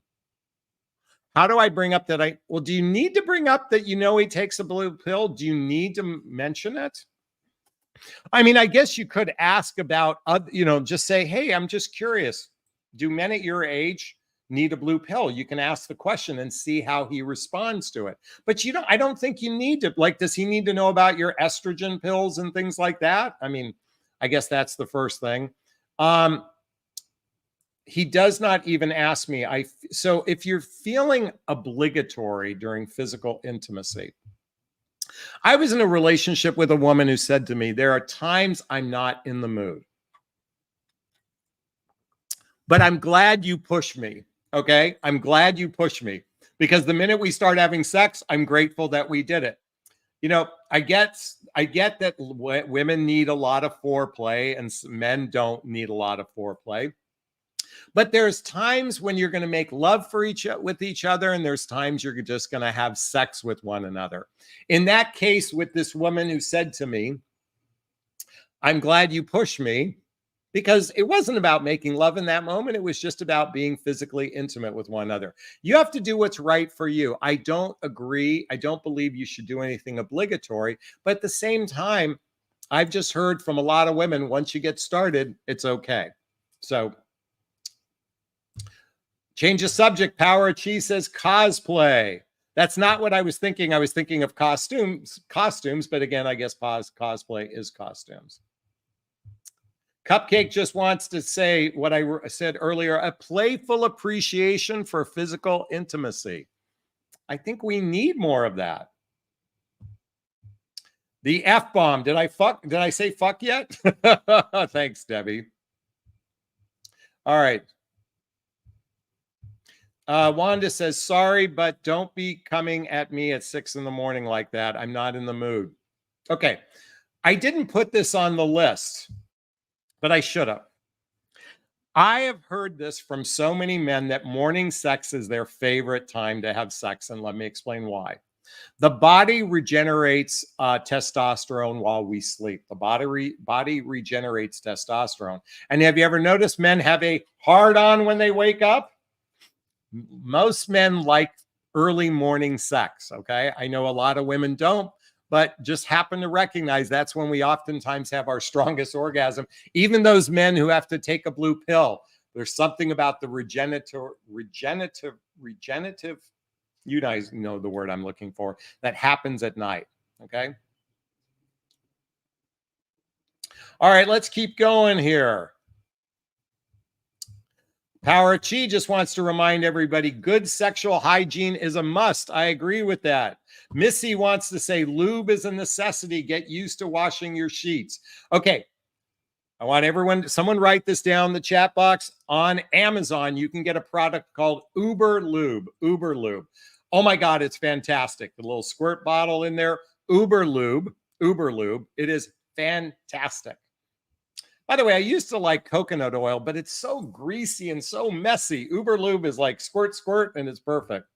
How do I bring up that well, do you need to bring up that you know he takes a blue pill? Do you need to mention it? I mean, I guess you could ask about, just say, hey, I'm just curious. Do men at your age need a blue pill? You can ask the question and see how he responds to it. But I don't think you need to, does he need to know about your estrogen pills and things like that? I mean, I guess that's the first thing. He does not even ask me. So if you're feeling obligatory during physical intimacy, I was in a relationship with a woman who said to me, there are times I'm not in the mood, but I'm glad you push me. Okay. I'm glad you push me, because the minute we start having sex, I'm grateful that we did it. I get that women need a lot of foreplay and men don't need a lot of foreplay. But there's times when you're going to make love with each other, and there's times you're just going to have sex with one another. In that case, with this woman who said to me, I'm glad you pushed me, because it wasn't about making love in that moment. It was just about being physically intimate with one another. You have to do what's right for you. I don't agree. I don't believe you should do anything obligatory. But at the same time, I've just heard from a lot of women, once you get started, it's okay. So change the subject. Power of Chi says cosplay. That's not what I was thinking. I was thinking of costumes, but again, I guess cosplay is costumes. Cupcake just wants to say what I said earlier, a playful appreciation for physical intimacy. I think we need more of that. The F-bomb. Did I say fuck yet? Thanks, Debbie. All right. Wanda says, sorry, but don't be coming at me at 6 a.m. like that. I'm not in the mood. Okay. I didn't put this on the list, but I should have. I have heard this from so many men that morning sex is their favorite time to have sex. And let me explain why. The body regenerates testosterone while we sleep. The body regenerates testosterone. And have you ever noticed men have a hard on when they wake up? Most men like early morning sex. Okay. I know a lot of women don't, but just happen to recognize that's when we oftentimes have our strongest orgasm. Even those men who have to take a blue pill, there's something about the regenerative, you guys know the word I'm looking for, that happens at night. Okay. All right, let's keep going here. Power Chi just wants to remind everybody, good sexual hygiene is a must. I agree with that. Missy wants to say lube is a necessity. Get used to washing your sheets. Okay. I want someone write this down in the chat box. On Amazon, you can get a product called Uber Lube. Uber Lube. Oh my God, it's fantastic. The little squirt bottle in there. Uber Lube. It is fantastic. By the way, I used to like coconut oil, but it's so greasy and so messy. Uber Lube is like squirt, squirt, and it's perfect.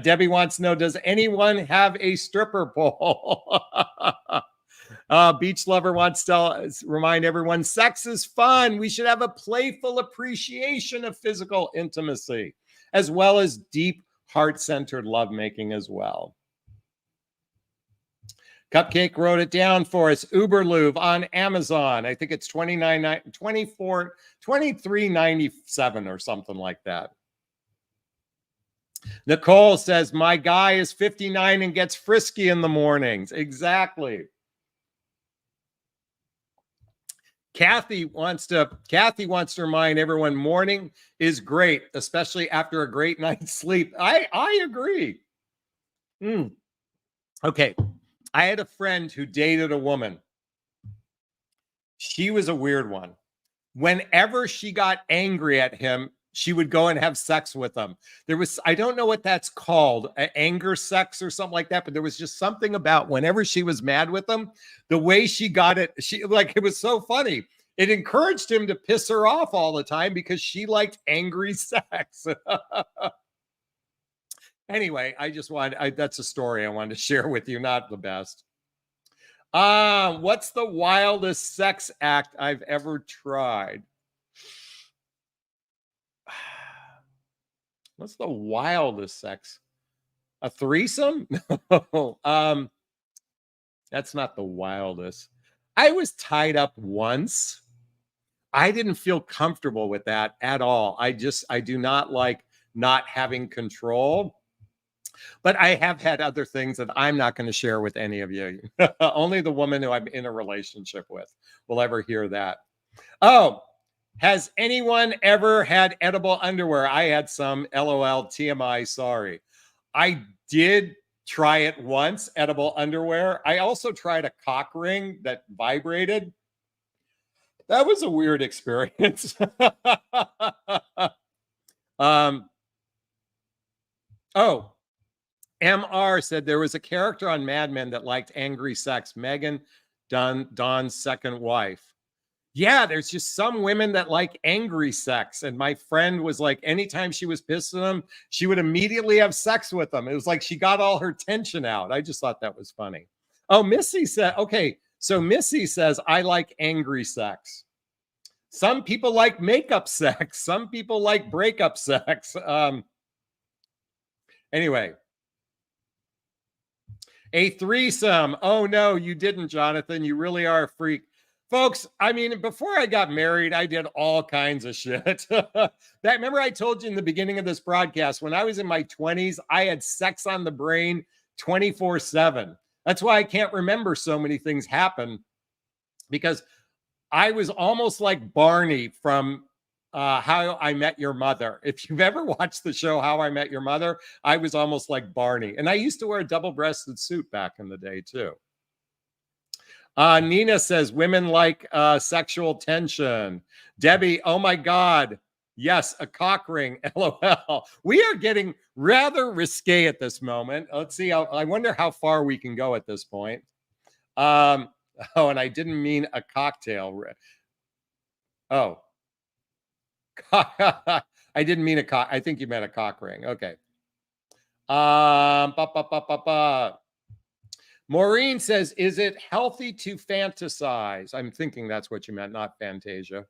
Debbie wants to know, does anyone have a stripper pole? Beach Lover wants to remind everyone sex is fun. We should have a playful appreciation of physical intimacy, as well as deep, heart-centered lovemaking as well. Cupcake wrote it down for us. Uberlube on Amazon. I think it's $23.97 or something like that. Nicole says, my guy is 59 and gets frisky in the mornings. Exactly. Kathy wants to remind everyone morning is great, especially after a great night's sleep. I agree. Okay. I had a friend who dated a woman. She was a weird one. Whenever she got angry at him, she would go and have sex with him. There was, I don't know what that's called, anger sex or something like that, but there was just something about whenever she was mad with him, the way she got it, it was so funny. It encouraged him to piss her off all the time because she liked angry sex. Anyway, that's a story I wanted to share with you, not the best. What's the wildest sex act I've ever tried? What's the wildest sex? A threesome? No. That's not the wildest. I was tied up once. I didn't feel comfortable with that at all. I do not like not having control. But I have had other things that I'm not going to share with any of you. Only the woman who I'm in a relationship with will ever hear that. Oh, has anyone ever had edible underwear? I had some. LOL, TMI, sorry. I did try it once, edible underwear. I also tried a cock ring that vibrated. That was a weird experience. Oh, MR said there was a character on Mad Men that liked angry sex. Megan, Don's second wife. Yeah, there's just some women that like angry sex. And my friend was like, anytime she was pissed at them, she would immediately have sex with them. It was like she got all her tension out. I just thought that was funny. Oh, Missy said, okay, so Missy says, I like angry sex. Some people like makeup sex. Some people like breakup sex. Anyway. A threesome. Oh, no, you didn't, Jonathan. You really are a freak. Folks, I mean, before I got married, I did all kinds of shit. Remember I told you in the beginning of this broadcast, when I was in my 20s, I had sex on the brain 24/7. That's why I can't remember so many things happen, because I was almost like Barney from How I Met Your Mother. If you've ever watched the show How I Met Your Mother, I was almost like Barney. And I used to wear a double-breasted suit back in the day, too. Nina says, women like sexual tension. Debbie, oh my God. Yes, a cock ring. LOL. We are getting rather risque at this moment. Let's see. I wonder how far we can go at this point. Oh, and I didn't mean a cocktail. Oh. I didn't mean a cock. I think you meant a cock ring. Okay. Maureen says, is it healthy to fantasize? I'm thinking that's what you meant, not Fantasia.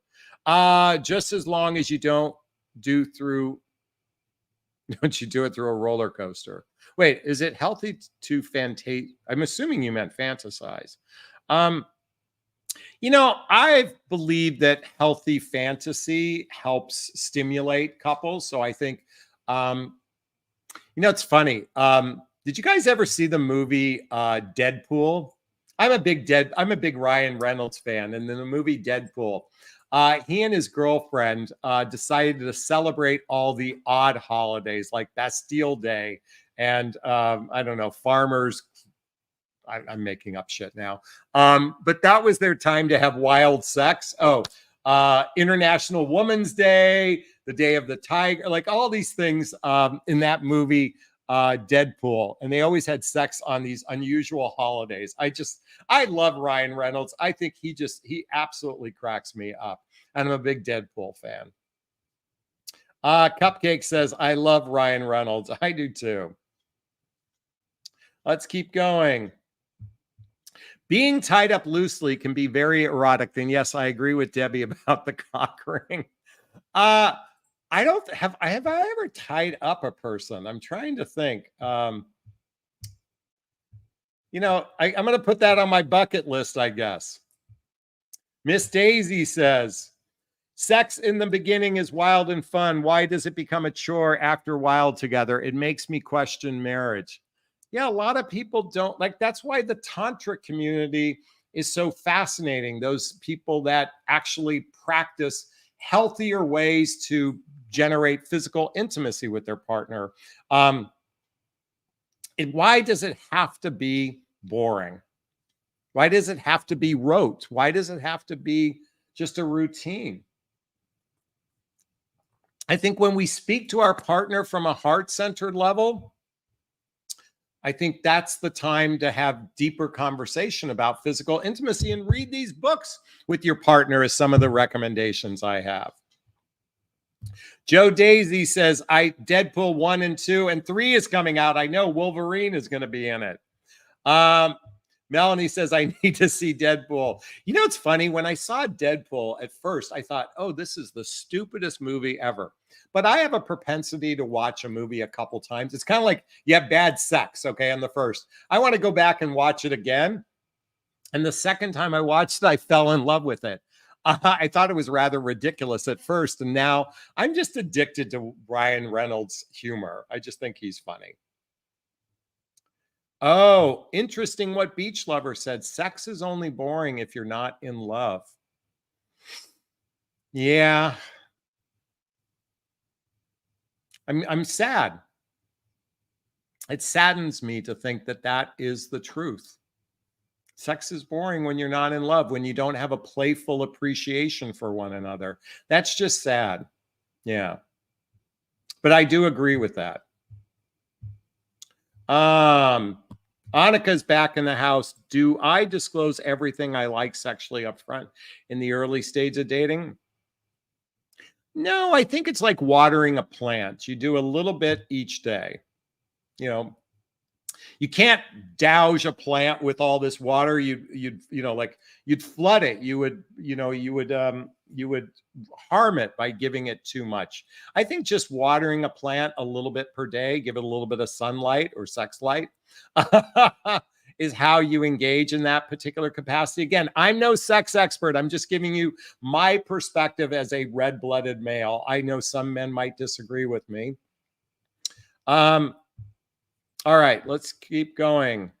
Just as long as you don't do it through a roller coaster. Wait, is it healthy to fantasize? I'm assuming you meant fantasize. I've believed that healthy fantasy helps stimulate couples. So I think, it's funny. Did you guys ever see the movie Deadpool? I'm a big Ryan Reynolds fan. And in the movie Deadpool, he and his girlfriend decided to celebrate all the odd holidays like Bastille Day and I don't know, farmers. I'm making up shit now. But that was their time to have wild sex. International Women's Day, the Day of the Tiger, like all these things in that movie, Deadpool. And they always had sex on these unusual holidays. I love Ryan Reynolds. I think he absolutely cracks me up. And I'm a big Deadpool fan. Cupcake says, I love Ryan Reynolds. I do too. Let's keep going. Being tied up loosely can be very erotic. And yes, I agree with Debbie about the cock ring. Uh, have I ever tied up a person? I'm trying to think. I'm going to put that on my bucket list, I guess. Miss Daisy says, sex in the beginning is wild and fun. Why does it become a chore after a while together? It makes me question marriage. Yeah, a lot of people don't like. That's why the tantric community is so fascinating. Those people that actually practice healthier ways to generate physical intimacy with their partner. And why does it have to be boring? Why does it have to be rote? Why does it have to be just a routine? I think when we speak to our partner from a heart-centered level, I think that's the time to have deeper conversation about physical intimacy and read these books with your partner is some of the recommendations I have. Joe Daisy says, Deadpool 1 and 2 and 3 is coming out. I know Wolverine is going to be in it. Melanie says, I need to see Deadpool. You know, it's funny. When I saw Deadpool at first, I thought, oh, this is the stupidest movie ever. But I have a propensity to watch a movie a couple times. It's kind of like you have bad sex, okay, on the first. I want to go back and watch it again. And the second time I watched it, I fell in love with it. I thought it was rather ridiculous at first. And now I'm just addicted to Ryan Reynolds' humor. I just think he's funny. Oh, interesting what Beach Lover said. Sex is only boring if you're not in love. Yeah. I'm sad. It saddens me to think that that is the truth. Sex is boring when you're not in love, when you don't have a playful appreciation for one another. That's just sad. Yeah. But I do agree with that. Annika's back in the house. Do I disclose everything I like sexually up front in the early stage of dating? No, I think it's like watering a plant. You do a little bit each day. You know, you can't douse a plant with all this water. You'd flood it. You would harm it by giving it too much. I think just watering a plant a little bit per day, give it a little bit of sunlight or sex light, is how you engage in that particular capacity. Again, I'm no sex expert. I'm just giving you my perspective as a red-blooded male. I know some men might disagree with me. All right, let's keep going.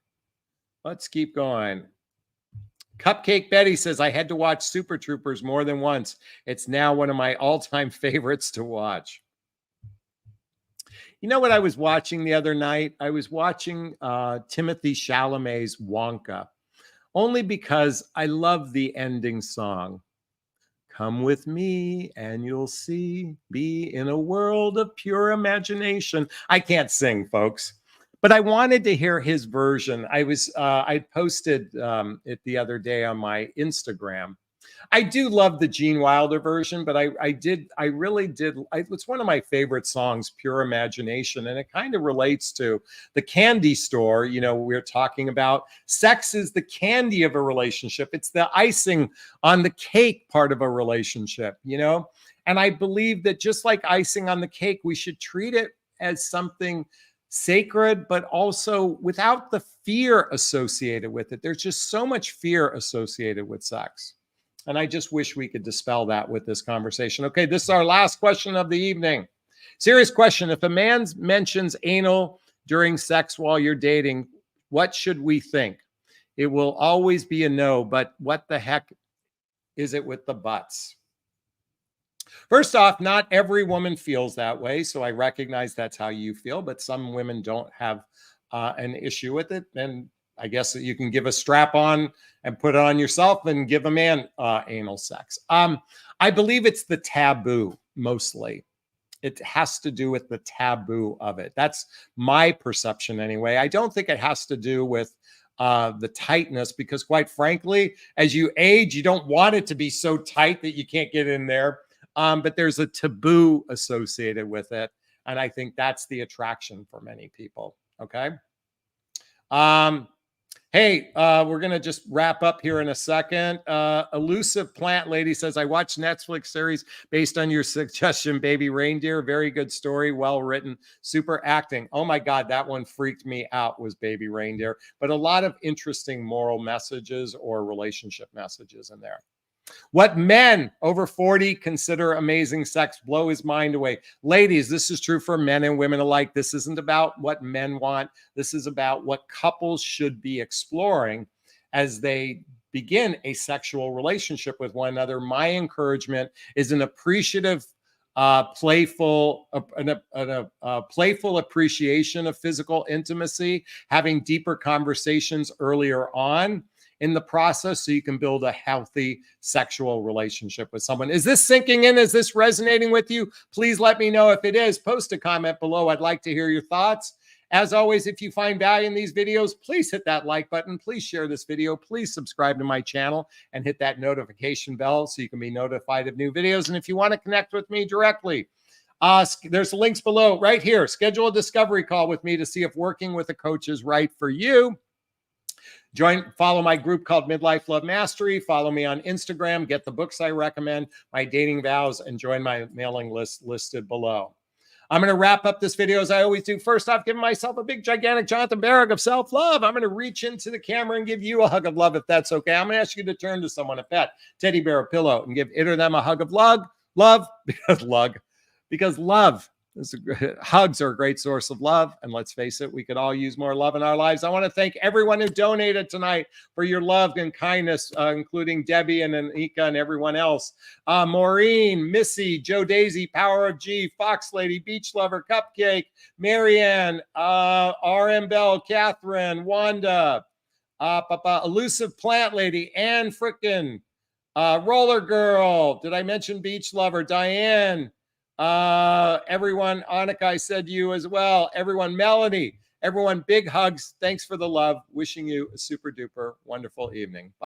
Cupcake Betty says, I had to watch Super Troopers more than once. It's now one of my all-time favorites to watch. You know what I was watching the other night? I was watching Timothy Chalamet's Wonka, only because I love the ending song. Come with me and you'll see, be in a world of pure imagination. I can't sing, folks. But I wanted to hear his version. I posted it the other day on my Instagram. I do love the Gene Wilder version, but I really did. It's one of my favorite songs, Pure Imagination. And it kind of relates to the candy store. You know, we're talking about sex is the candy of a relationship. It's the icing on the cake part of a relationship, you know? And I believe that just like icing on the cake, we should treat it as something sacred, but also without the fear associated with it. There's just so much fear associated with sex. And I just wish we could dispel that with this conversation. Okay, this is our last question of the evening. Serious question. If a man mentions anal during sex while you're dating, what should we think? It will always be a no, but what the heck is it with the butts? First off, not every woman feels that way. So I recognize that's how you feel, but some women don't have an issue with it. And I guess that you can give a strap on and put it on yourself and give a man anal sex. I believe it's the taboo mostly. It has to do with the taboo of it. That's my perception anyway. I don't think it has to do with the tightness, because quite frankly, as you age, you don't want it to be so tight that you can't get in there. But there's a taboo associated with it. And I think that's the attraction for many people. Okay. Hey, we're going to just wrap up here in a second. Elusive Plant Lady says, I watched Netflix series based on your suggestion, Baby Reindeer. Very good story, well written, super acting. Oh my God, that one freaked me out, was Baby Reindeer. But a lot of interesting moral messages or relationship messages in there. What men over 40 consider amazing sex, blow his mind away. Ladies, this is true for men and women alike. This isn't about what men want. This is about what couples should be exploring as they begin a sexual relationship with one another. My encouragement is an appreciative, playful appreciation of physical intimacy, having deeper conversations earlier on in the process so you can build a healthy sexual relationship with someone. Is this sinking in? Is this resonating with you? Please let me know if it is. Post a comment below. I'd like to hear your thoughts. As always, if you find value in these videos, please hit that like button. Please share this video. Please subscribe to my channel and hit that notification bell so you can be notified of new videos. And if you want to connect with me directly, there's links below right here. Schedule a discovery call with me to see if working with a coach is right for you. Follow my group called Midlife Love Mastery. Follow me on Instagram. Get the books I recommend, my dating vows, and join my mailing list listed below. I'm going to wrap up this video as I always do. First off, giving myself a big, gigantic Jonathan Barrick of self-love. I'm going to reach into the camera and give you a hug of love if that's okay. I'm going to ask you to turn to someone, a pet, teddy bear, a pillow, and give it or them a hug of love, because love. Hugs are a great source of love. And let's face it, we could all use more love in our lives. I want to thank everyone who donated tonight for your love and kindness, including Debbie and Anika and everyone else. Maureen, Missy, Joe Daisy, Power of G, Fox Lady, Beach Lover, Cupcake, Marianne, RM Bell, Catherine, Wanda, Elusive Plant Lady, Ann Frickin, Roller Girl. Did I mention Beach Lover? Diane. Everyone, Annika, I said you as well. Everyone, Melanie, everyone, big hugs. Thanks for the love. Wishing you a super duper wonderful evening. Bye.